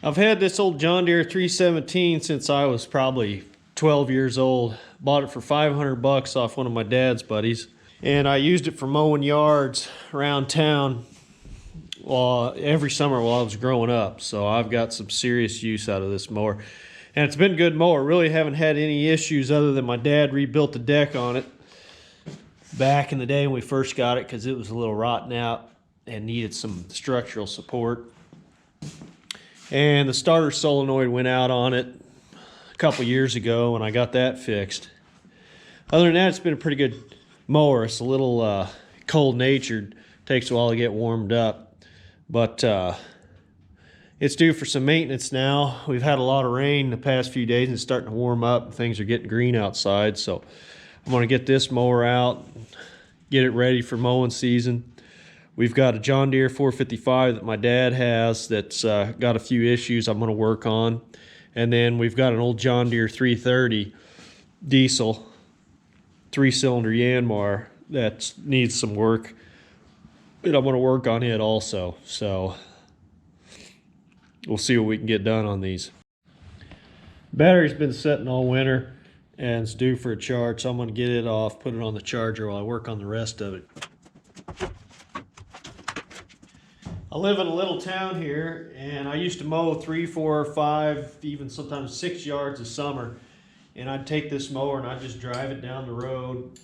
I've had this old John Deere 317 since I was probably 12 years old. Bought it for 500 bucks off one of my dad's buddies. And I used it for mowing yards around town every summer while I was growing up. So I've got some serious use out of this mower. And it's been a good mower. Really haven't had any issues other than my dad rebuilt the deck on it back in the day when we first got it because it was a little rotten out and needed some structural support. And the starter solenoid went out on it a couple years ago, and I got that fixed. Other than that, it's been a pretty good mower. It's a little cold-natured. Takes a while to get warmed up. But it's due for some maintenance now. We've had a lot of rain the past few days, and it's starting to warm up. And things are getting green outside, so I'm going to get this mower out, get it ready for mowing season. We've got a John Deere 455 that my dad has that's got a few issues I'm going to work on. And then we've got an old John Deere 330 diesel 3-cylinder Yanmar that needs some work. And I'm going to work on it also. So we'll see what we can get done on these. Battery's been sitting all winter and it's due for a charge. So I'm going to get it off, put it on the charger while I work on the rest of it. I live in a little town here, and I used to mow 3, 4, 5, even sometimes 6 yards a summer. And I'd take this mower and I'd just drive it down the road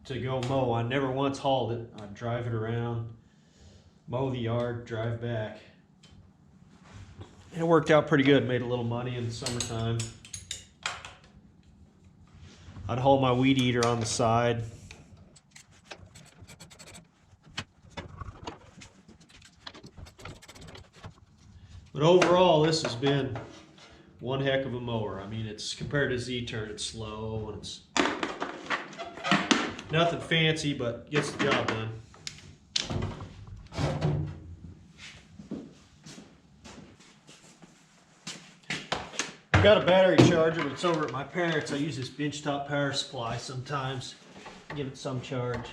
to go mow. I never once hauled it. I'd drive it around, mow the yard, drive back. And it worked out pretty good. Made a little money in the summertime. I'd haul my weed eater on the side. But overall, this has been one heck of a mower. I mean, it's compared to Z-Turn, it's slow and it's nothing fancy, but gets the job done. I've got a battery charger, but it's over at my parents'. I use this benchtop power supply sometimes, give it some charge.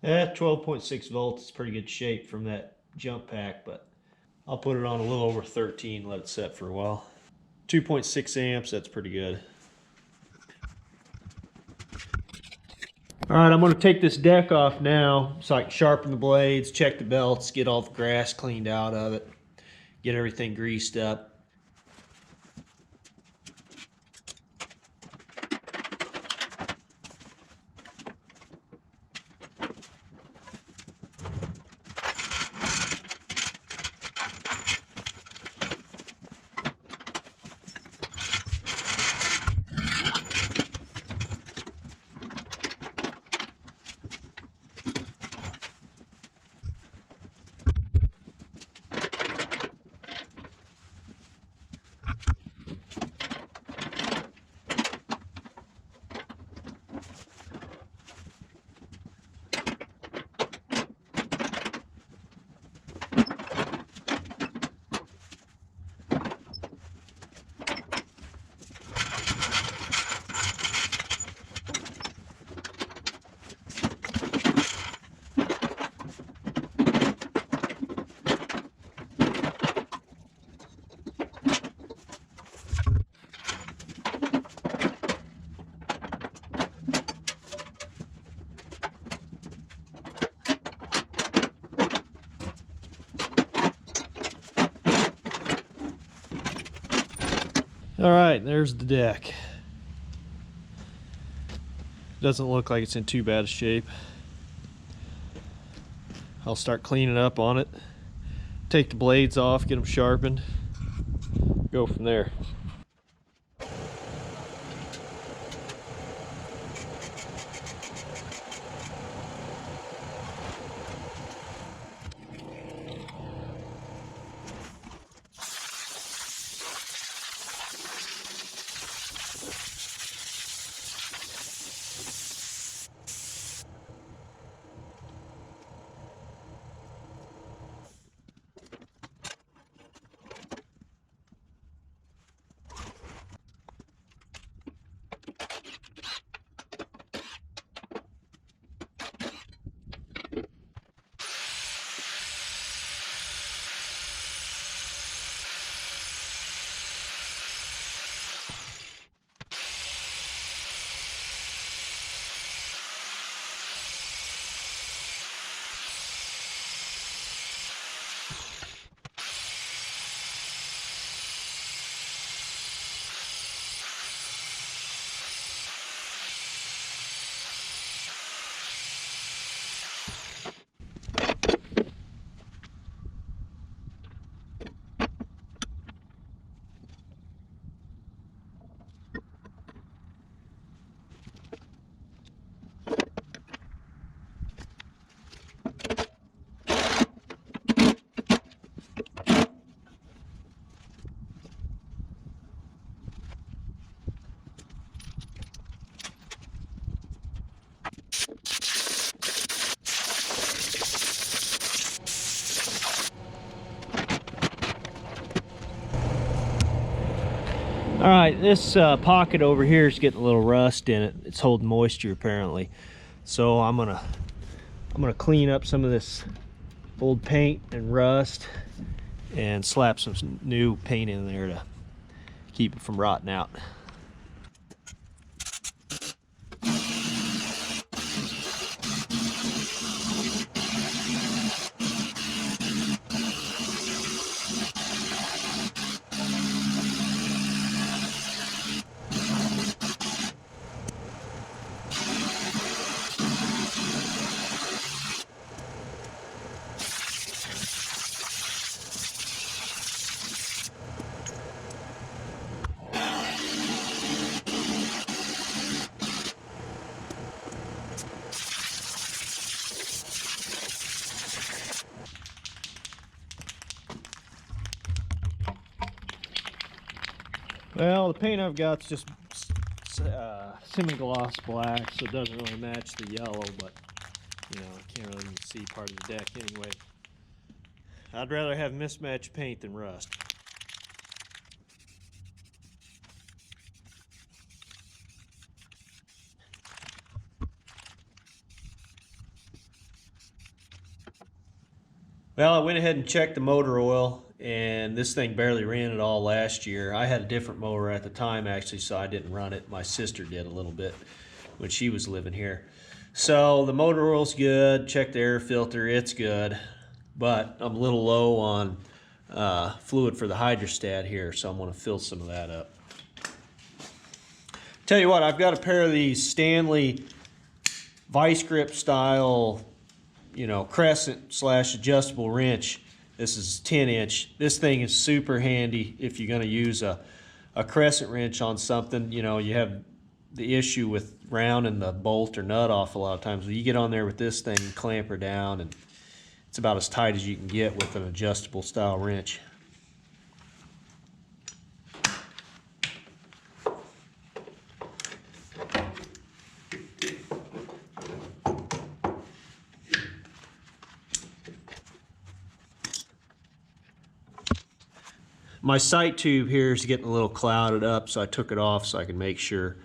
At 12.6 volts, it's pretty good shape from that jump pack, but I'll put it on a little over 13, let it set for a while. 2.6 amps, that's pretty good. All right, I'm going to take this deck off now so I can sharpen the blades, check the belts, get all the grass cleaned out of it, get everything greased up. All right, there's the deck. Doesn't look like it's in too bad a shape. I'll start cleaning up on it, take the blades off, get them sharpened, go from there. All right, this pocket over here is getting a little rust in it. It's holding moisture apparently. So I'm gonna clean up some of this old paint and rust and slap some new paint in there to keep it from rotting out. Well, the paint I've got is just semi-gloss black, so it doesn't really match the yellow, but you know, I can't really even see part of the deck anyway. I'd rather have mismatched paint than rust. Well, I went ahead and checked the motor oil, and this thing barely ran at all last year. I had a different mower at the time, actually, so I didn't run it. My sister did a little bit when she was living here. So the motor oil's good. Check the air filter, it's good. But I'm a little low on fluid for the hydrostat here, so I'm going to fill some of that up. Tell you what, I've got a pair of these Stanley vice grip style, you know, crescent slash adjustable wrench. This is 10-inch. This thing is super handy if you're going to use a crescent wrench on something. You know, you have the issue with rounding the bolt or nut off a lot of times. Well, you get on there with this thing and clamp her down, and it's about as tight as you can get with an adjustable style wrench. My sight tube here is getting a little clouded up, so I took it off so I can make sure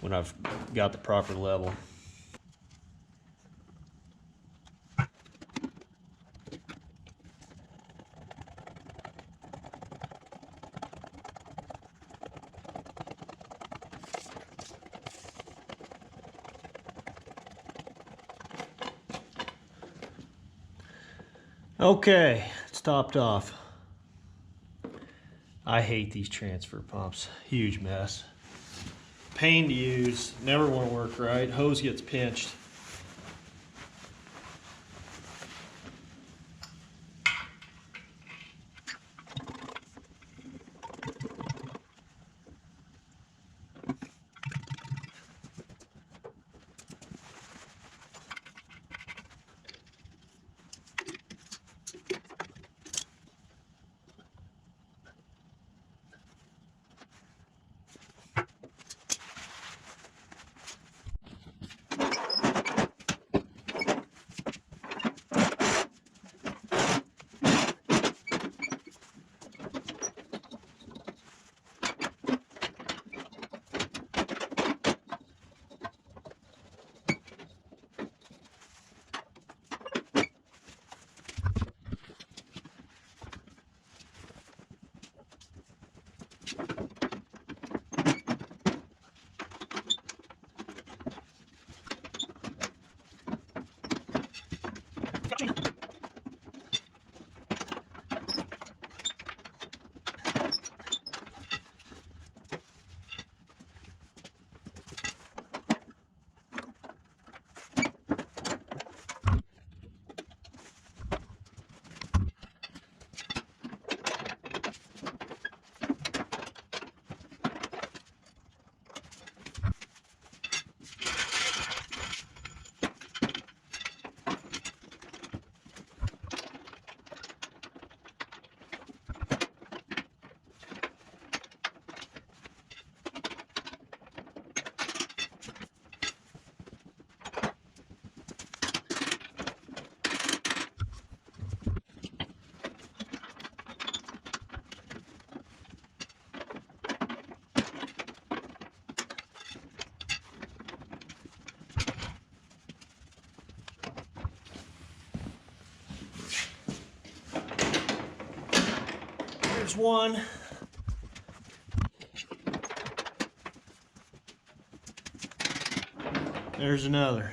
when I've got the proper level. Okay, it's topped off. I hate these transfer pumps. Huge mess. Pain to use. Never want to work right. Hose gets pinched. one. There's another.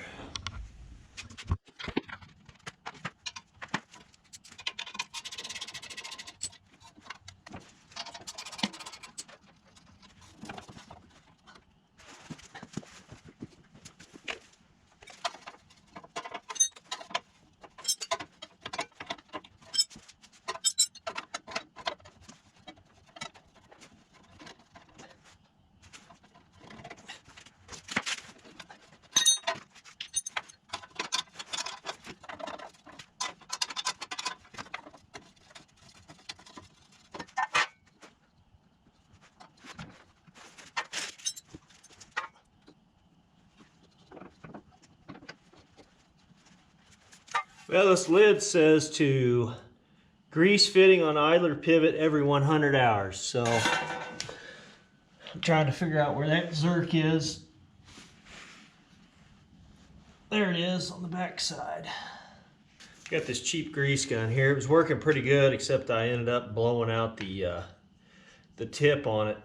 Well, this lid says to grease fitting on idler pivot every 100 hours. So I'm trying to figure out where that zerk is. There it is on the back side. Got this cheap grease gun here. It was working pretty good, except I ended up blowing out the tip on it,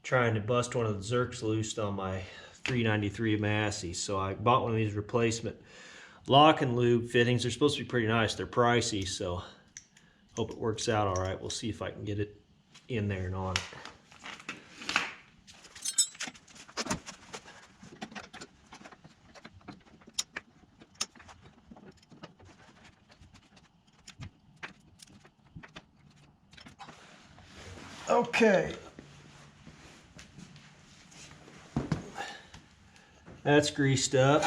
trying to bust one of the zerks loose on my 393 Massey. So I bought one of these replacement lock and lube fittings. They're supposed to be pretty nice. They're pricey, so hope it works out all right. We'll see if I can get it in there and on it. Okay. That's greased up.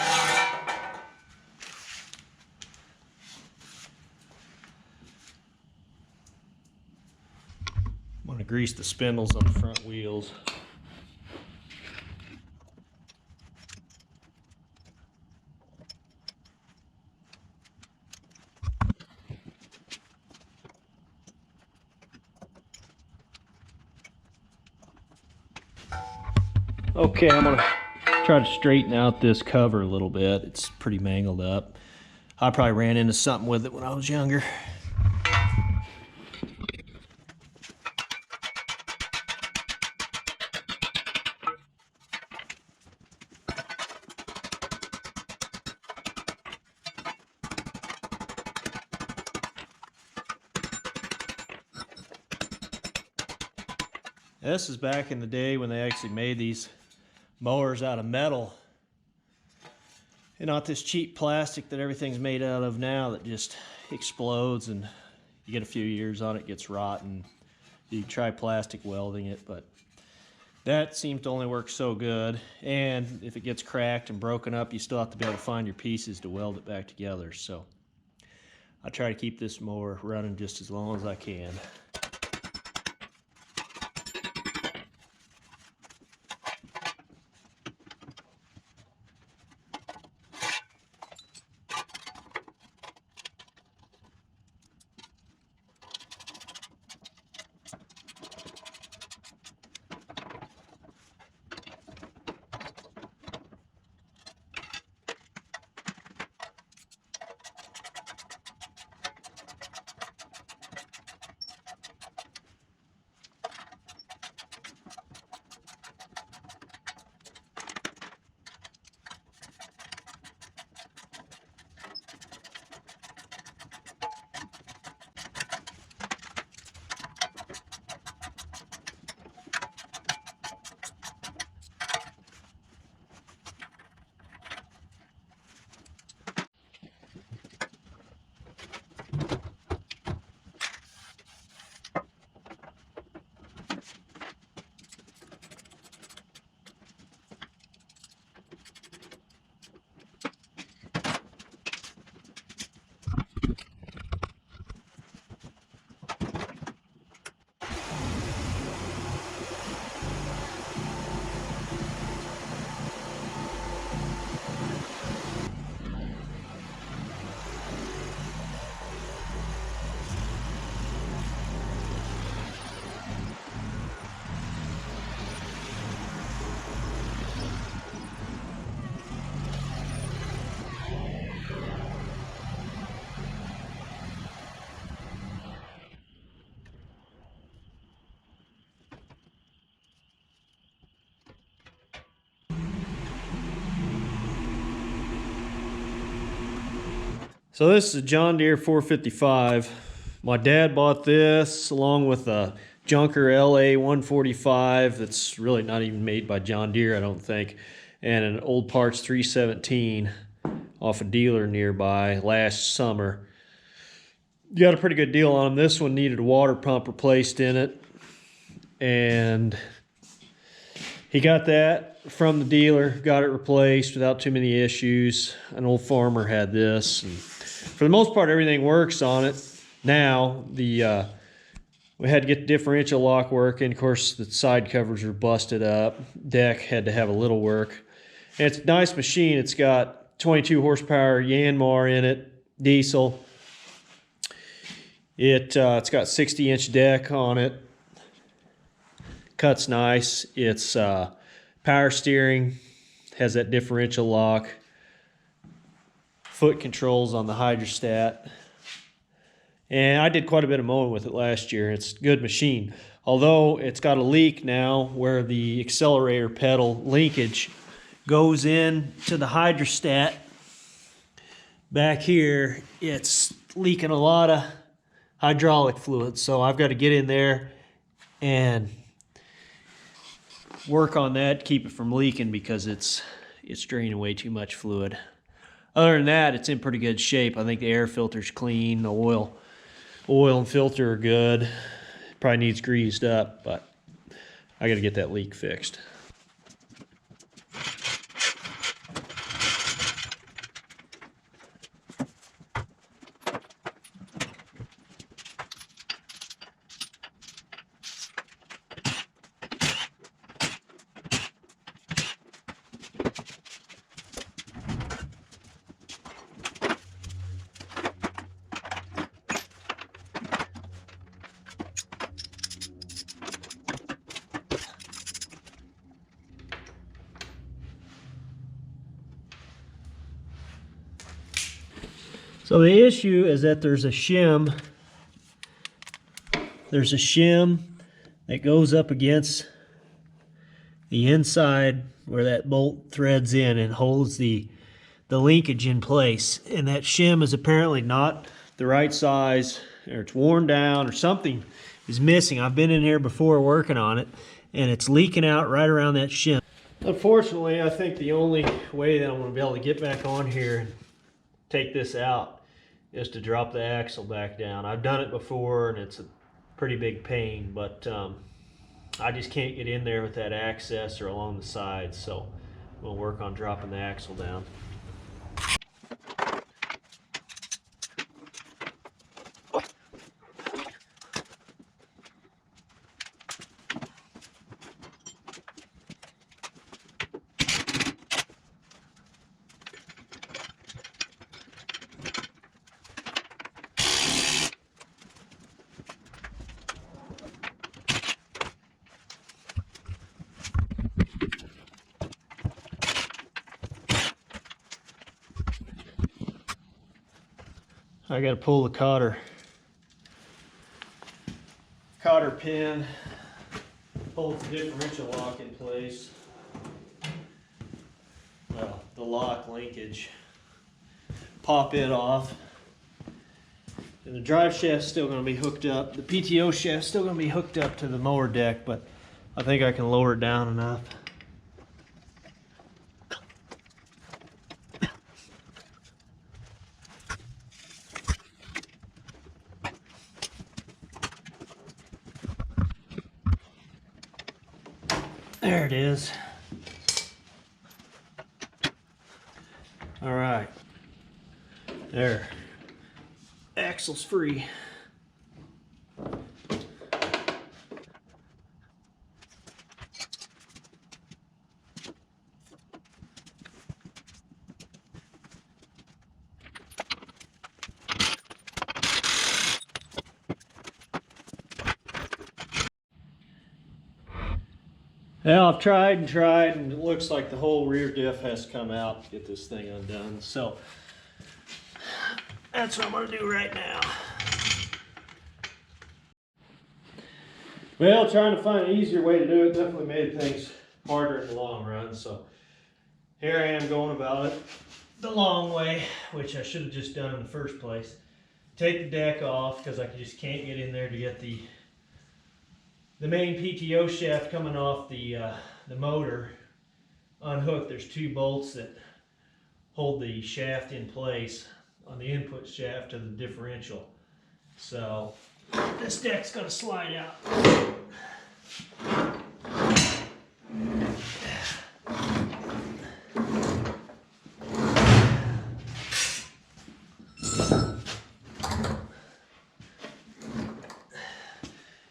I'm going to grease the spindles on the front wheels. Okay, I'm going to try to straighten out this cover a little bit. It's pretty mangled up. I probably ran into something with it when I was younger. This is back in the day when they actually made these mowers out of metal and not this cheap plastic that everything's made out of now that just explodes, and you get a few years on it, it gets rotten. You try plastic welding it, but that seems to only work so good, and if it gets cracked and broken up, you still have to be able to find your pieces to weld it back together. So I try to keep this mower running just as long as I can. So this is a John Deere 455. My dad bought this along with a Junker LA 145 that's really not even made by John Deere, I don't think, and an old parts 317 off a dealer nearby last summer. Got a pretty good deal on them. This one needed a water pump replaced in it, and he got that from the dealer, got it replaced without too many issues. An old farmer had this, and for the most part everything works on it. Now we had to get the differential lock working. Of course, the side covers were busted up. Deck had to have a little work. And it's a nice machine. It's got 22 horsepower Yanmar in it, diesel. It's got 60-inch deck on it. Cuts nice. It's power steering, has that differential lock. Foot controls on the hydrostat. And I did quite a bit of mowing with it last year. It's a good machine. Although it's got a leak now where the accelerator pedal linkage goes in to the hydrostat. Back here, it's leaking a lot of hydraulic fluid. So I've got to get in there and work on that, keep it from leaking because it's draining way too much fluid. Other than that, it's in pretty good shape. I think the air filter's clean, the oil and filter are good. Probably needs greased up, but I got to get that leak fixed. So the issue is that there's a shim. There's a shim that goes up against the inside where that bolt threads in and holds the linkage in place. And that shim is apparently not the right size, or it's worn down, or something is missing. I've been in here before working on it, and it's leaking out right around that shim. Unfortunately, I think the only way that I'm going to be able to get back on here and take this out is to drop the axle back down. I've done it before and it's a pretty big pain, but I just can't get in there with that access or along the sides, so we'll work on dropping the axle down. I got to pull the cotter pin, pull the differential lock in place. Well, the lock linkage. Pop it off. And the drive shaft's still going to be hooked up. The PTO shaft's still going to be hooked up to the mower deck, but I think I can lower it down enough. There it is. All right. There. Axle's free. Well, I've tried and tried, and it looks like the whole rear diff has to come out to get this thing undone. So that's what I'm going to do right now. Well, trying to find an easier way to do it definitely made things harder in the long run. So here I am going about it. the long way, which I should have just done in the first place. Take the deck off because I just can't get in there to get the main PTO shaft coming off the motor unhooked. There's 2 bolts that hold the shaft in place on the input shaft to the differential. So this deck's going to slide out.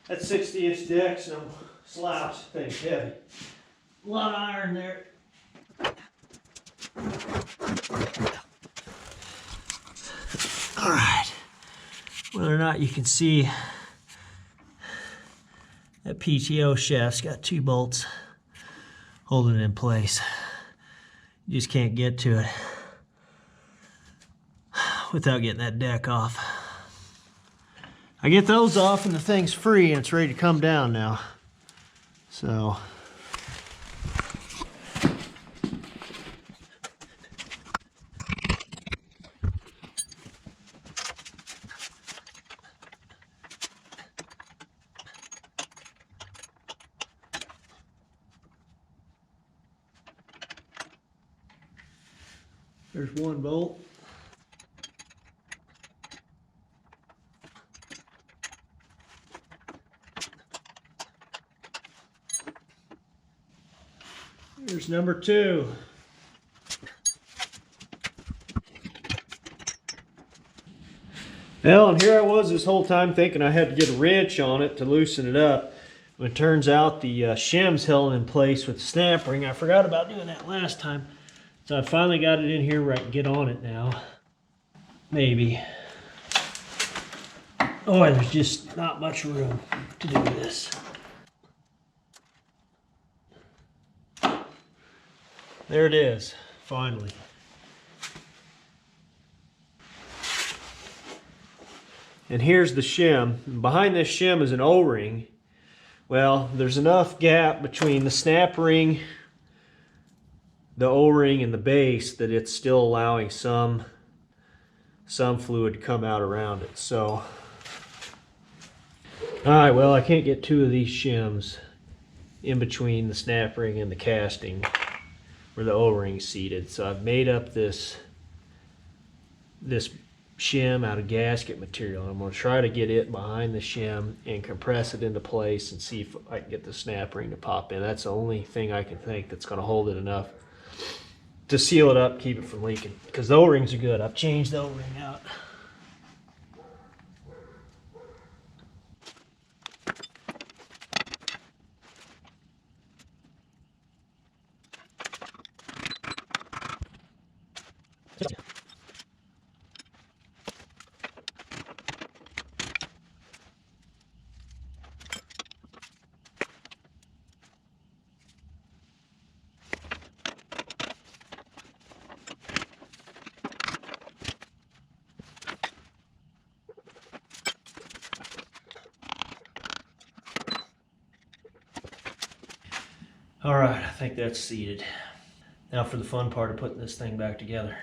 That's 60-inch decks, no slouch. Thing's heavy. A lot of iron there. All right. Whether or not you can see, that PTO shaft's got 2 bolts holding it in place. You just can't get to it without getting that deck off. I get those off and the thing's free and it's ready to come down now. So there's 1 bolt. Here's number 2. Well, and here I was this whole time thinking I had to get a wrench on it to loosen it up. But it turns out the shim's held in place with the snap ring. I forgot about doing that last time. So I finally got it in here where I can get on it now. Maybe. Oh, there's just not much room to do this. There it is, finally. And here's the shim. Behind this shim is an O-ring. Well, there's enough gap between the snap ring, the O-ring, and the base that it's still allowing some fluid to come out around it. So, alright, well, I can't get 2 of these shims in between the snap ring and the casting where the O-ring's seated. So I've made up this shim out of gasket material. I'm going to try to get it behind the shim and compress it into place and see if I can get the snap ring to pop in. That's the only thing I can think that's going to hold it enough to seal it up, keep it from leaking. Because the O-rings are good. I've changed the O-ring out. All right, I think that's seated. Now for the fun part of putting this thing back together.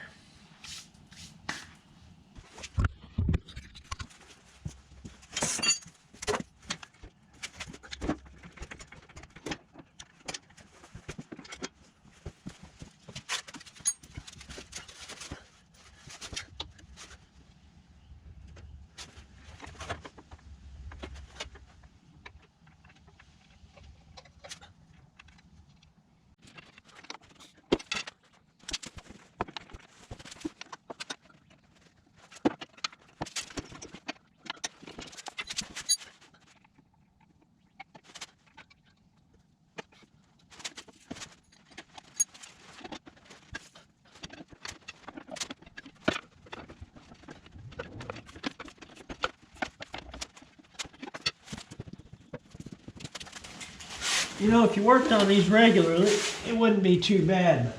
You know, if you worked on these regularly, it wouldn't be too bad.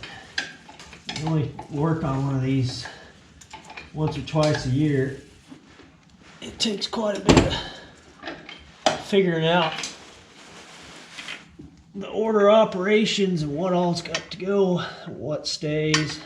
You only work on one of these once or twice a year. It takes quite a bit of figuring out the order of operations and what all's got to go, what stays.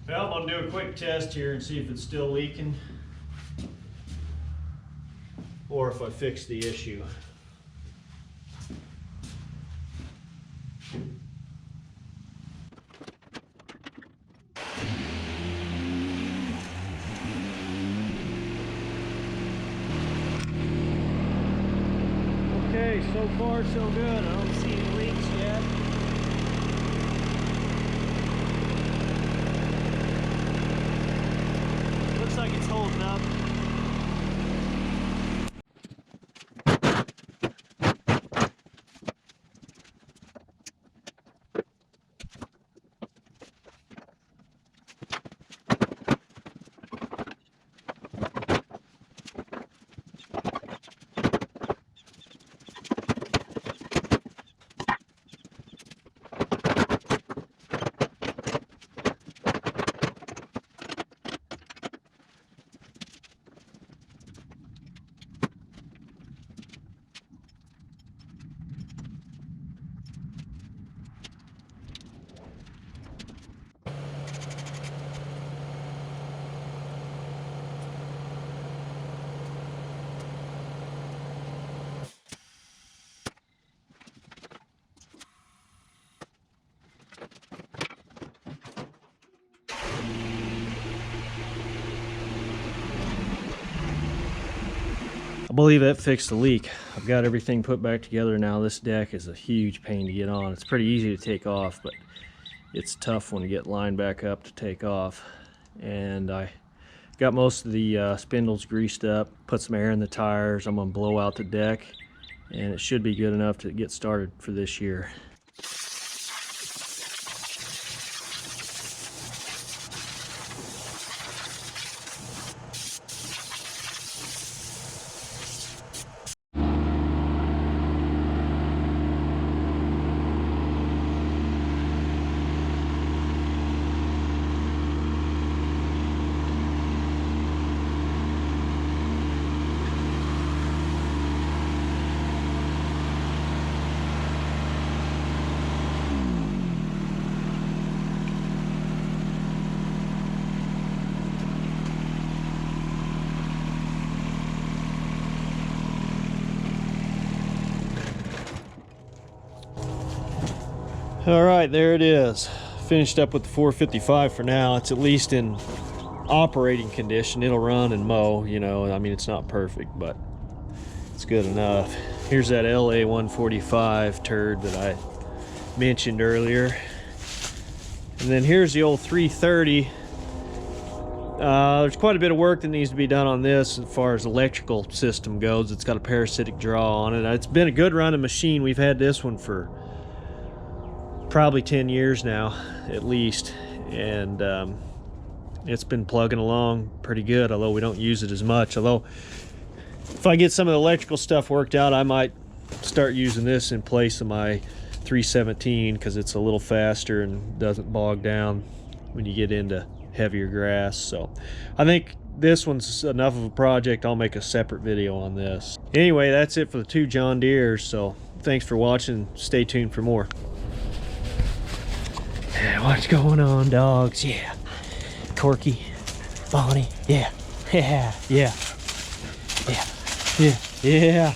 Well, I'm gonna do a quick test here and see if it's still leaking or if I fixed the issue. Okay, so far so good. I don't see any leaks yet. Looks like it's holding up. I believe that fixed the leak. I've got everything put back together now. This deck is a huge pain to get on. It's pretty easy to take off, but it's tough when you get lined back up to take off. And I got most of the spindles greased up, put some air in the tires. I'm gonna blow out the deck, and it should be good enough to get started for this year. All right, there it is. Finished up with the 455 for now. It's at least in operating condition. It'll run and mow, you know. I mean, it's not perfect, but it's good enough. Here's that LA 145 turd that I mentioned earlier. And then here's the old 330. There's quite a bit of work that needs to be done on this as far as electrical system goes. It's got a parasitic draw on it. It's been a good running machine. We've had this one for probably 10 years now at least, and it's been plugging along pretty good, although we don't use it as much. Although if I get some of the electrical stuff worked out, I might start using this in place of my 317 because it's a little faster and doesn't bog down when you get into heavier grass. So I think this one's enough of a project. I'll make a separate video on this. Anyway, that's it for the 2 John Deeres. So thanks for watching. Stay tuned for more. What's going on, dogs? Yeah. Corky, Bonnie. Yeah. Yeah. Yeah. Yeah. Yeah. Yeah.